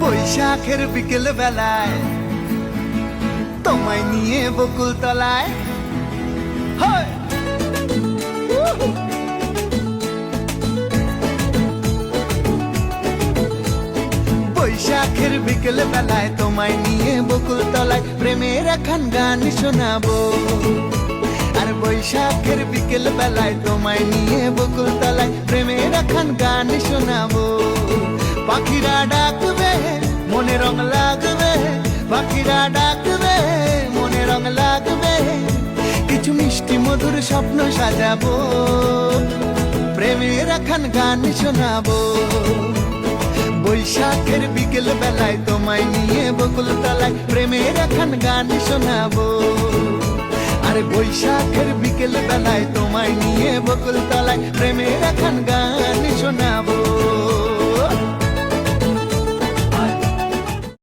বৈশাখের বিকেল বেলায় তোমায় নিয়ে বকুল তলায় বৈশাখের বিকেল বেলায় তোমায় নিয়ে বকুল তলায় প্রেমের এখন গান শোনাবো। আর বৈশাখের বিকেল বেলায় তোমায় নিয়ে বকুল তলায় প্রেমের এখন গান শোনাবো। পাখিরা ডাকবে মনে রং লাগবে, পাখিরা ডাকবে মনে রং লাগবে, কিছু মিষ্টি মধুর স্বপ্ন সাজাবো, প্রেমের এখন গান শোনাবো। বৈশাখের বিকেল বেলায় তোমায় নিয়ে বকুল তলায় প্রেমের এখন গান শোনাবো। আরে বৈশাখের বিকেল বেলায় তোমায় নিয়ে বকুল তলায় প্রেমের এখন গান শোনাবো।